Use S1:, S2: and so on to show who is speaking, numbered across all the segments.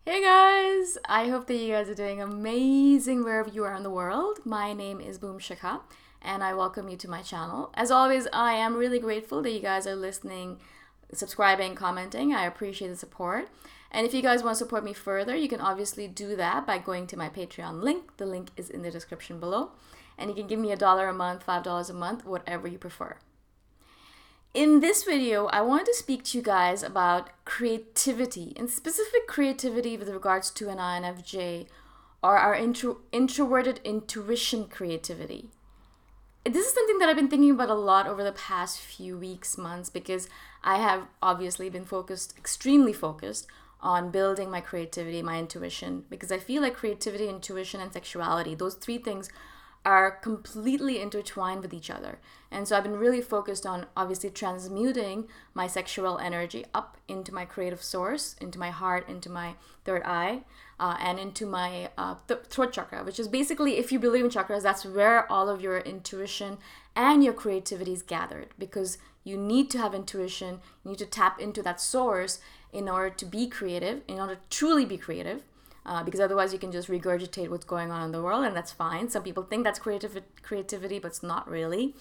S1: Hey guys! I hope that you guys are doing amazing wherever you are in the world. My name is Shikha and I welcome you to my channel. As always, I am really grateful that you guys are listening, subscribing, commenting. I appreciate the support. And if you guys want to support me further, you can obviously do that by going to my Patreon link. The link is in the description below. And you can give me $1 a month, $5 a month, whatever you prefer. In this video, I wanted to speak to you guys about creativity, and specific creativity with regards to an INFJ or our introverted intuition creativity. This is something that I've been thinking about a lot over the past few weeks, months, because I have obviously been extremely focused on building my creativity, my intuition, because I feel like creativity, intuition, and sexuality, those three things are completely intertwined with each other. And so I've been really focused on obviously transmuting my sexual energy up into my creative source, into my heart, into my third eye, and into my throat chakra, which is basically, if you believe in chakras, that's where all of your intuition and your creativity is gathered, because you need to have intuition, you need to tap into that source in order to be creative, in order to truly be creative. Because otherwise you can just regurgitate what's going on in the world, and that's fine. Some people think that's creativity, but it's not really.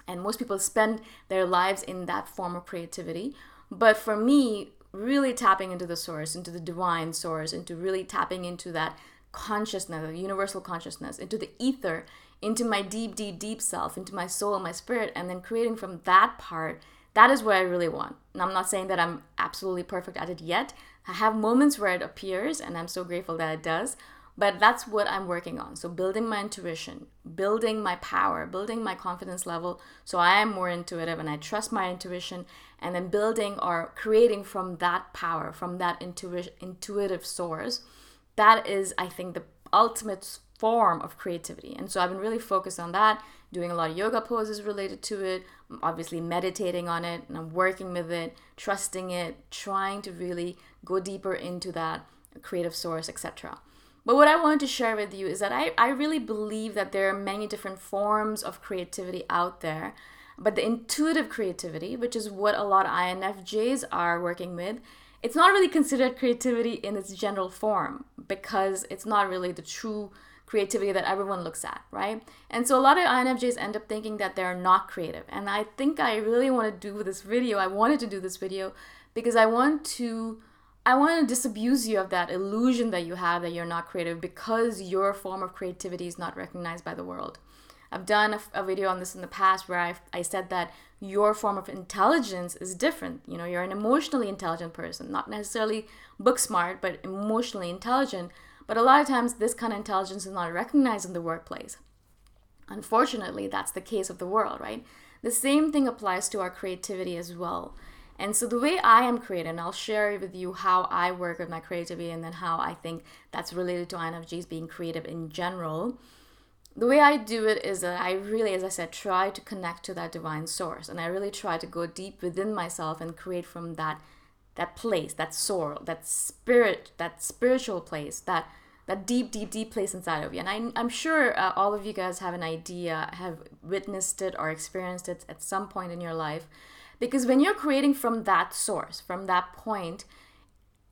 S1: And most people spend their lives in that form of creativity. But for me, really tapping into the source, into the divine source, into really tapping into that consciousness, the universal consciousness, into the ether, into my deep, deep, deep self, into my soul and my spirit, and then creating from that part, that is what I really want. And I'm not saying that I'm absolutely perfect at it yet. I have moments where it appears, and I'm so grateful that it does. But that's what I'm working on. So building my intuition, building my power, building my confidence level, so I am more intuitive and I trust my intuition, and then building or creating from that power, from that intuitive source. That is, I think, the ultimate form of creativity. And so I've been really focused on that, doing a lot of yoga poses related to it, obviously meditating on it, and I'm working with it, trusting it, trying to really go deeper into that creative source, etc. But what I wanted to share with you is that I really believe that there are many different forms of creativity out there. But the intuitive creativity, which is what a lot of INFJs are working with, it's not really considered creativity in its general form, because it's not really the true creativity that everyone looks at, right? And so a lot of INFJs end up thinking that they're not creative. And I think I really want to do this video. I wanted to do this video because I want to disabuse you of that illusion that you have that you're not creative because your form of creativity is not recognized by the world. I've done a video on this in the past where I said that your form of intelligence is different. You know, you're an emotionally intelligent person, not necessarily book smart, but emotionally intelligent. But a lot of times this kind of intelligence is not recognized in the workplace. Unfortunately, that's the case of the world, right? The same thing applies to our creativity as well. And so the way I am creative, and I'll share with you how I work with my creativity and then how I think that's related to INFJs being creative in general. The way I do it is that I really, as I said, try to connect to that divine source. And I really try to go deep within myself and create from that place, that soul, that spirit, that spiritual place, that deep, deep, deep place inside of you. And I'm sure all of you guys have an idea, have witnessed it or experienced it at some point in your life. Because when you're creating from that source, from that point,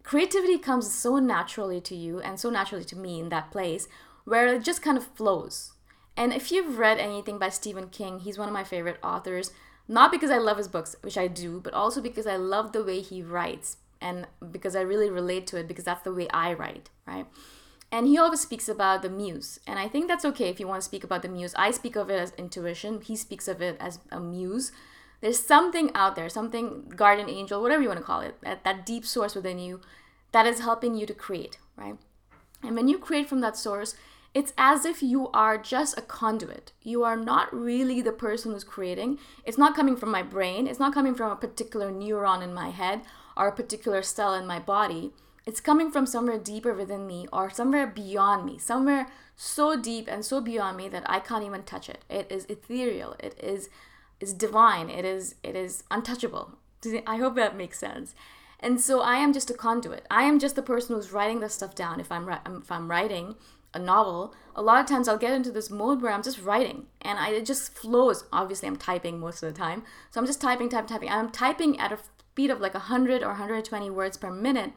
S1: creativity comes so naturally to you and so naturally to me in that place where it just kind of flows. And if you've read anything by Stephen King, he's one of my favorite authors, not because I love his books, which I do, but also because I love the way he writes and because I really relate to it because that's the way I write, right? And he always speaks about the muse. And I think that's okay if you want to speak about the muse. I speak of it as intuition. He speaks of it as a muse. There's something out there, something guardian angel, whatever you want to call it, that deep source within you that is helping you to create, right? And when you create from that source, it's as if you are just a conduit. You are not really the person who's creating. It's not coming from my brain. It's not coming from a particular neuron in my head or a particular cell in my body. It's coming from somewhere deeper within me or somewhere beyond me, somewhere so deep and so beyond me that I can't even touch it. It is ethereal. It is divine. It is untouchable. I hope that makes sense. And so I am just a conduit. I am just the person who's writing this stuff down. If I'm writing a novel, a lot of times I'll get into this mode where I'm just writing and it just flows. Obviously, I'm typing most of the time. So I'm just typing. I'm typing at a speed of like 100 or 120 words per minute.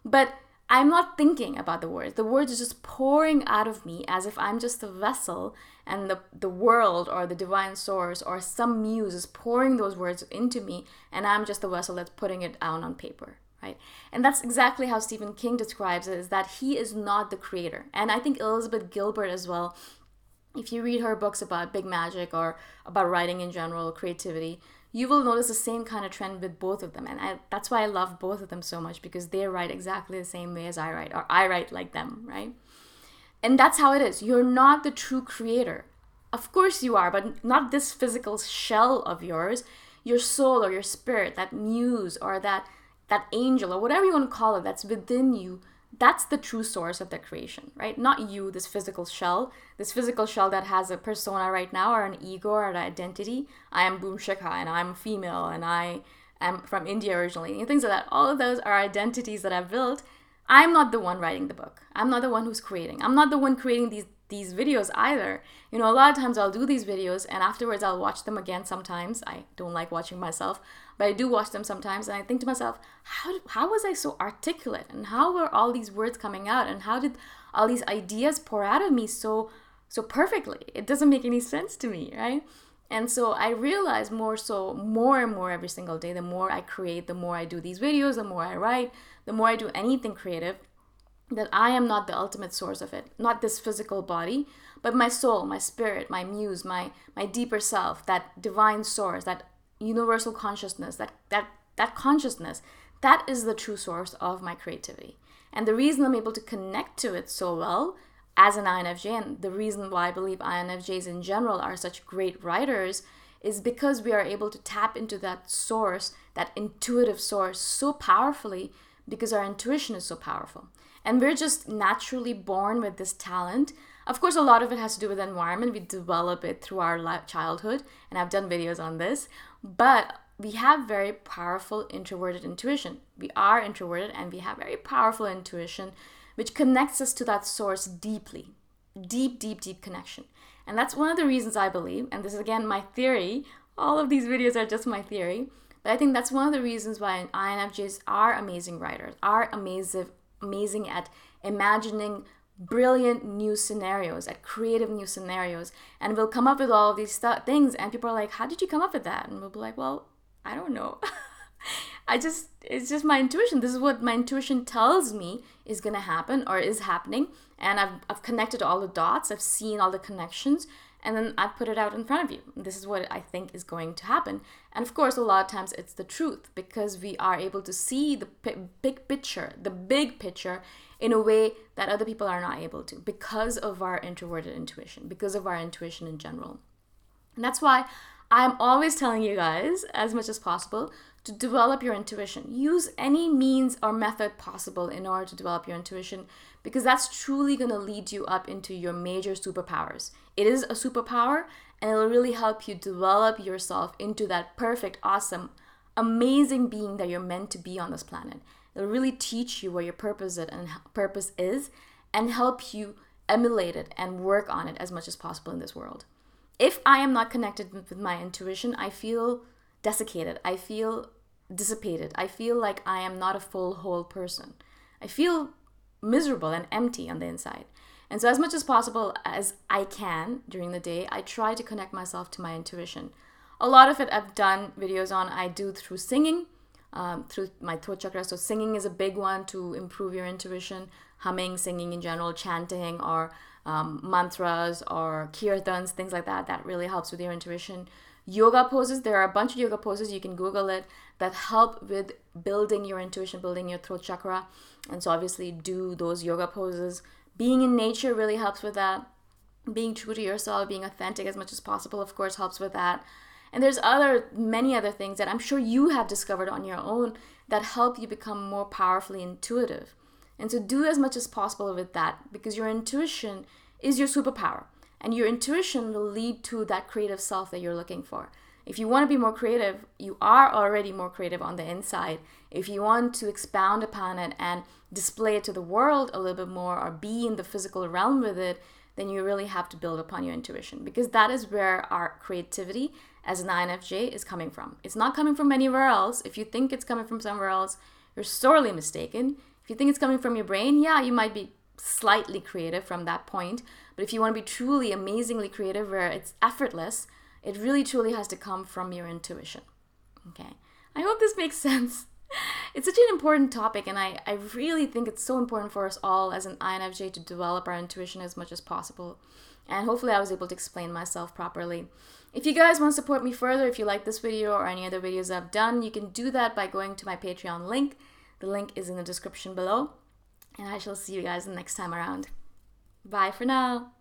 S1: But I'm not thinking about the words. The words are just pouring out of me as if I'm just a vessel, and the world or the divine source or some muse is pouring those words into me, and I'm just the vessel that's putting it down on paper, right? And that's exactly how Stephen King describes it, is that he is not the creator. And I think Elizabeth Gilbert as well, if you read her books about big magic or about writing in general, creativity, you will notice the same kind of trend with both of them. And that's why I love both of them so much, because they write exactly the same way as I write, or I write like them, right? And that's how it is. You're not the true creator. Of course you are, but not this physical shell of yours. Your soul or your spirit, that muse or that angel or whatever you want to call it, that's within you, that's the true source of the creation, right? Not you, this physical shell that has a persona right now, or an ego or an identity. I am Boom Shikha, and I'm female, and I am from India originally, and things like that. All of those are identities that I've built. I'm not the one writing the book. I'm not the one who's creating. I'm not the one creating these videos either. You know, a lot of times I'll do these videos and afterwards I'll watch them again sometimes. I don't like watching myself, but I do watch them sometimes, and I think to myself, how was I so articulate, and how were all these words coming out, and how did all these ideas pour out of me so perfectly? It doesn't make any sense to me, right? And so I realize more and more every single day, the more I create, the more I do these videos, the more I write, the more I do anything creative, that I am not the ultimate source of it, not this physical body, but my soul, my spirit, my muse, my deeper self, that divine source, that universal consciousness, that consciousness, that is the true source of my creativity. And the reason I'm able to connect to it so well as an INFJ, and the reason why I believe INFJs in general are such great writers, is because we are able to tap into that source, that intuitive source, so powerfully, because our intuition is so powerful. And we're just naturally born with this talent. Of course, a lot of it has to do with the environment. We develop it through our childhood, and I've done videos on this. But we have very powerful introverted intuition. We are introverted, and we have very powerful intuition, which connects us to that source deeply. Deep connection. And that's one of the reasons I believe, and this is again my theory, all of these videos are just my theory, but I think that's one of the reasons why INFJs are amazing writers, are amazing at imagining brilliant new scenarios, at creative new scenarios, and we'll come up with all of these things, and people are like, how did you come up with that? And we'll be like, well, I don't know. It's just my intuition. This is what my intuition tells me is going to happen or is happening. And I've connected all the dots. I've seen all the connections, and then I've put it out in front of you. This is what I think is going to happen. And of course, a lot of times it's the truth, because we are able to see the big picture in a way that other people are not able to, because of our introverted intuition, because of our intuition in general. And that's why I'm always telling you guys, as much as possible, to develop your intuition. Use any means or method possible in order to develop your intuition, because that's truly going to lead you up into your major superpowers. It is a superpower, and it'll really help you develop yourself into that perfect, awesome, amazing being that you're meant to be on this planet. It'll really teach you what your purpose is and help you emulate it and work on it as much as possible in this world. If I am not connected with my intuition, I feel desiccated. I feel dissipated. I feel like I am not a full, whole person. I feel miserable and empty on the inside. And so as much as possible as I can during the day, I try to connect myself to my intuition. A lot of it I've done videos on, I do through singing, through my throat chakra. So singing is a big one to improve your intuition. Humming, singing in general, chanting, or mantras or kirtans, things like that. That really helps with your intuition. Yoga poses, there are a bunch of yoga poses, you can Google it, that help with building your intuition, building your throat chakra. And so obviously do those yoga poses. Being in nature really helps with that. Being true to yourself, being authentic as much as possible, of course, helps with that. And there's many other things that I'm sure you have discovered on your own that help you become more powerfully intuitive. And so do as much as possible with that, because your intuition is your superpower. And your intuition will lead to that creative self that you're looking for. If you want to be more creative, you are already more creative on the inside. If you want to expound upon it and display it to the world a little bit more, or be in the physical realm with it, then you really have to build upon your intuition, because that is where our creativity as an INFJ is coming from. It's not coming from anywhere else. If you think it's coming from somewhere else, you're sorely mistaken. If you think it's coming from your brain, yeah, you might be slightly creative from that point. But if you want to be truly amazingly creative where it's effortless, it really truly has to come from your intuition. Okay. I hope this makes sense. It's such an important topic, and I really think it's so important for us all as an INFJ to develop our intuition as much as possible. And hopefully I was able to explain myself properly. If you guys want to support me further, if you like this video or any other videos I've done, you can do that by going to my Patreon link. The link is in the description below. And I shall see you guys the next time around. Bye for now.